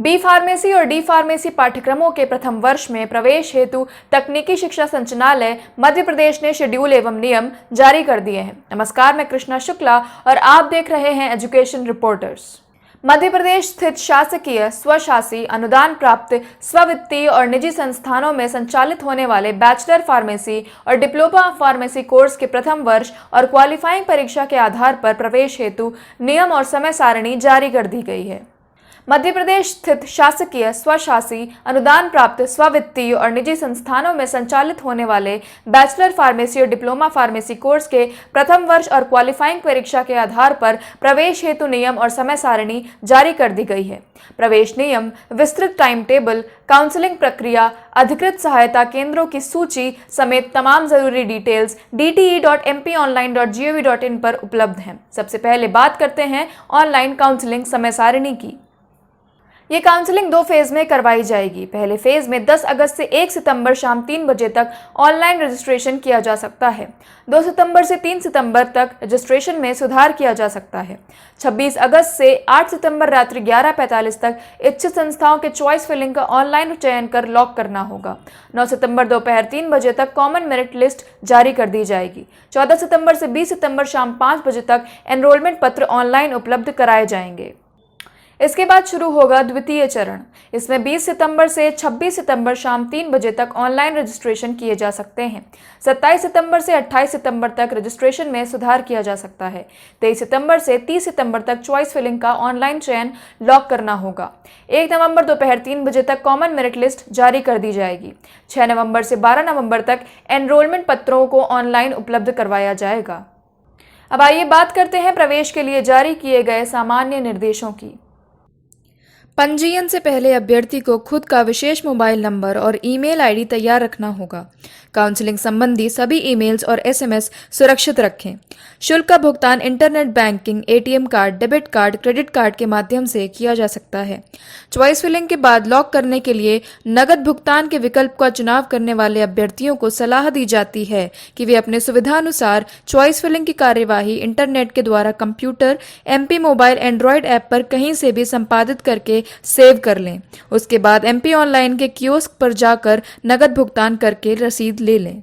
B pharmacy और D pharmacy पाठ्यक्रमों के प्रथम वर्ष में प्रवेश हेतु तकनीकी शिक्षा संचालनालय मध्य प्रदेश ने शेड्यूल एवं नियम जारी कर दिए हैं। नमस्कार, मैं कृष्णा शुक्ला और आप देख रहे हैं एजुकेशन रिपोर्टर्स। मध्य प्रदेश स्थित शासकीय, स्वशासी, अनुदान प्राप्त, स्ववित्तीय और निजी संस्थानों में संचालित होने वाले बैचलर फार्मेसी और डिप्लोमा फार्मेसी कोर्स के प्रथम वर्ष और क्वालिफाइंग परीक्षा के आधार पर प्रवेश हेतु नियम और समय सारणी जारी कर दी गई है। मध्य प्रदेश स्थित शासकीय, स्वशासी, अनुदान प्राप्त, स्ववित्तीय और निजी संस्थानों में संचालित होने वाले बैचलर फार्मेसी और डिप्लोमा फार्मेसी कोर्स के प्रथम वर्ष और क्वालिफाइंग परीक्षा के आधार पर प्रवेश हेतु नियम और समय सारणी जारी कर दी गई है। प्रवेश नियम, विस्तृत टाइम टेबल, काउंसलिंग प्रक्रिया, अधिकृत सहायता केंद्रों की सूची समेत तमाम जरूरी डिटेल्स dte.mponline.gov.in पर उपलब्ध हैं। सबसे पहले बात करते हैं ऑनलाइन काउंसलिंग समय सारणी की। ये काउंसलिंग 2 फेज में करवाई जाएगी। पहले फेज में 10 अगस्त से 1 सितंबर शाम 3 बजे तक ऑनलाइन रजिस्ट्रेशन किया जा सकता है। 2 सितंबर से 3 सितंबर तक रजिस्ट्रेशन में सुधार किया जा सकता है। 26 अगस्त से 8 सितंबर रात्रि 11:45 तक इच्छित संस्थाओं के चॉइस फिलिंग का ऑनलाइन चयन कर लॉक करना होगा। 9 सितंबर दोपहर 3 बजे तक कॉमन मेरिट लिस्ट जारी कर दी जाएगी। 14 सितंबर से 20 सितंबर शाम 5 बजे तक एनरोलमेंट पत्र ऑनलाइन उपलब्ध कराए जाएंगे। इसके बाद शुरू होगा द्वितीय चरण। इसमें 20 सितंबर से 26 सितंबर शाम 3 बजे तक ऑनलाइन रजिस्ट्रेशन किए जा सकते हैं। 27 सितंबर से 28 सितंबर तक रजिस्ट्रेशन में सुधार किया जा सकता है। 23 सितंबर से 30 सितंबर तक चॉइस फिलिंग का ऑनलाइन चयन लॉक करना होगा। 1 नवंबर दोपहर 3 बजे तक कॉमन मेरिट लिस्ट जारी कर दी जाएगी। 6 नवंबर से 12 नवंबर तक एनरोलमेंट पत्रों को ऑनलाइन उपलब्ध करवाया जाएगा। अब आइए बात करते हैं प्रवेश के लिए जारी किए गए सामान्य निर्देशों की। पंजीयन से पहले अभ्यर्थी को खुद का विशेष मोबाइल नंबर और ईमेल आईडी तैयार रखना होगा। काउंसलिंग संबंधी सभी ईमेल्स और एसएमएस सुरक्षित रखें। शुल्क का भुगतान internet banking, ATM card, debit card, credit card के माध्यम से किया जा सकता है। चॉइस फिलिंग के बाद लॉक करने के लिए नगद भुगतान के विकल्प का चुनाव करने वाले अभ्यर्थियों को सलाह दी जाती है कि वे अपने सुविधानुसार चॉइस फिलिंग की कार्यवाही इंटरनेट के द्वारा computer, MP mobile, Android app पर कहीं से भी संपादित करके सेव कर लें। उसके बाद एमपी ऑनलाइन के कियोस्क पर जाकर नगद भुगतान करके रसीद ले लें।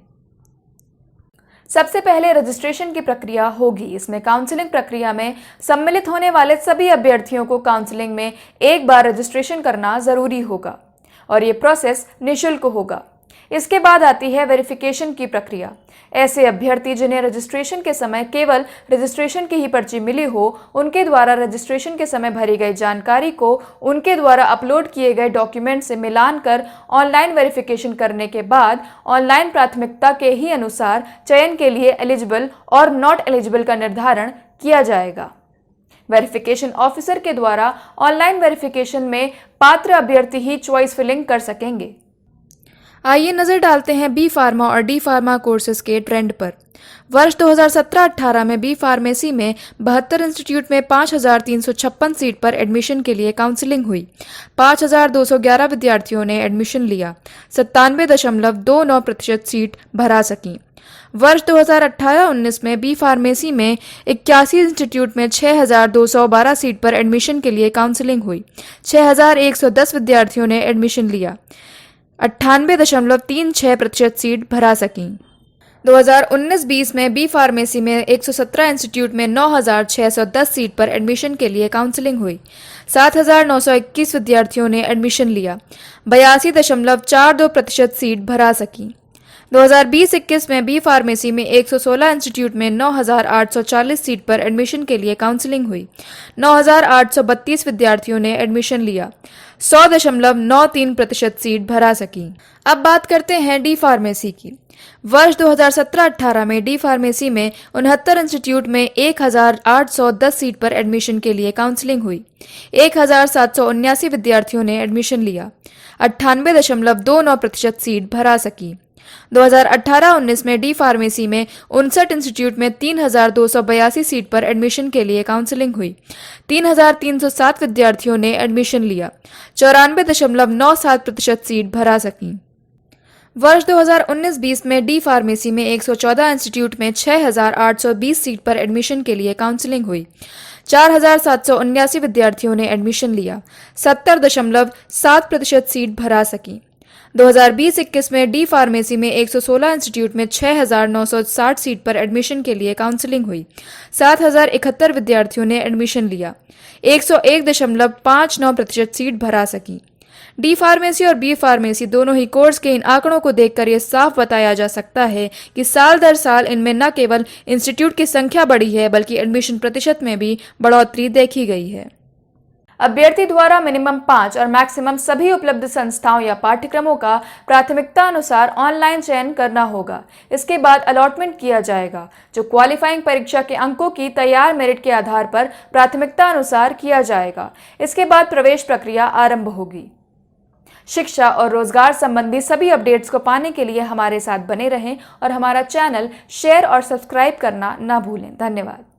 सबसे पहले रजिस्ट्रेशन की प्रक्रिया होगी। इसमें काउंसलिंग प्रक्रिया में सम्मिलित होने वाले सभी अभ्यर्थियों को काउंसलिंग में एक बार रजिस्ट्रेशन करना जरूरी होगा और ये प्रोसेस निःशुल्क होगा। इसके बाद आती है वेरिफिकेशन की प्रक्रिया। ऐसे अभ्यर्थी जिन्हें रजिस्ट्रेशन के समय केवल रजिस्ट्रेशन की ही पर्ची मिली हो, उनके द्वारा रजिस्ट्रेशन के समय भरी गई जानकारी को उनके द्वारा अपलोड किए गए डॉक्यूमेंट से मिलान कर ऑनलाइन वेरिफिकेशन करने के बाद ऑनलाइन प्राथमिकता के ही अनुसार चयन के लिए एलिजिबल और नॉट एलिजिबल का निर्धारण किया जाएगा। वेरिफिकेशन ऑफिसर के द्वारा ऑनलाइन वेरिफिकेशन में पात्र अभ्यर्थी ही चॉइस फिलिंग कर सकेंगे। आइए नजर डालते हैं बी फार्मा और डी फार्मा कोर्सेज के ट्रेंड पर। वर्ष 2017-18 में बी फार्मेसी में 72 इंस्टीट्यूट में 5,356 सीट पर एडमिशन के लिए काउंसलिंग हुई। 5,211 विद्यार्थियों ने एडमिशन लिया। 97.29% सीट भरा सकी। वर्ष 2018-19 में बी फार्मेसी में 81 इंस्टीट्यूट में 6,212 सीट पर एडमिशन के लिए काउंसलिंग हुई। 6,110 विद्यार्थियों ने एडमिशन लिया। 98.36% सीट भरा सकीं। 2019-20 में बी फार्मेसी में 117 इंस्टीट्यूट में 9,610 सीट पर एडमिशन के लिए काउंसलिंग हुई। 7,921 विद्यार्थियों ने एडमिशन लिया। 82.42% सीट भरा सकीं। 2020-21 में बी फार्मेसी में 116 इंस्टीट्यूट में 9,840 सीट पर एडमिशन के लिए काउंसलिंग हुई। 9,832 विद्यार्थियों ने एडमिशन लिया। 100.93% सीट भरा सकी। अब बात करते हैं डी फार्मेसी की। वर्ष 2017-18 में डी फार्मेसी में 69 इंस्टीट्यूट में 1,810 सीट पर एडमिशन के लिए काउंसलिंग हुई। 1,779 विद्यार्थियों ने एडमिशन लिया। 98.29% सीट भरा सकी। 2018-19 में डी फार्मेसी में 59 इंस्टीट्यूट में 3,282 सीट पर एडमिशन के लिए काउंसलिंग हुई। 3,307 विद्यार्थियों ने एडमिशन लिया। 94.97% सीट भरा सकी। वर्ष 2019-20 में डी फार्मेसी में 114 इंस्टीट्यूट में 6,820 सीट पर एडमिशन के लिए काउंसलिंग हुई। 4,779 विद्यार्थियों ने एडमिशन लिया। 70.7% सीट भरा सकी। 2020-21 में डी फार्मेसी में 116 इंस्टीट्यूट में 6,960 सीट पर एडमिशन के लिए काउंसलिंग हुई। 7,071 विद्यार्थियों ने एडमिशन लिया। 101.59% सीट भरा सकी। डी फार्मेसी और बी फार्मेसी दोनों ही कोर्स के इन आंकड़ों को देखकर यह साफ बताया जा सकता है कि साल दर साल इनमें न केवल इंस्टीट्यूट की संख्या बढ़ी है बल्कि एडमिशन प्रतिशत में भी बढ़ोतरी देखी गई है। अभ्यर्थी द्वारा मिनिमम 5 और मैक्सिमम सभी उपलब्ध संस्थाओं या पाठ्यक्रमों का प्राथमिकता अनुसार ऑनलाइन चयन करना होगा। इसके बाद अलॉटमेंट किया जाएगा, जो क्वालिफाइंग परीक्षा के अंकों की तैयार मेरिट के आधार पर प्राथमिकता अनुसार किया जाएगा। इसके बाद प्रवेश प्रक्रिया आरंभ होगी। शिक्षा और रोजगार संबंधी सभी अपडेट्स को पाने के लिए हमारे साथ बने रहें और हमारा चैनल शेयर और सब्सक्राइब करना ना भूलें। धन्यवाद।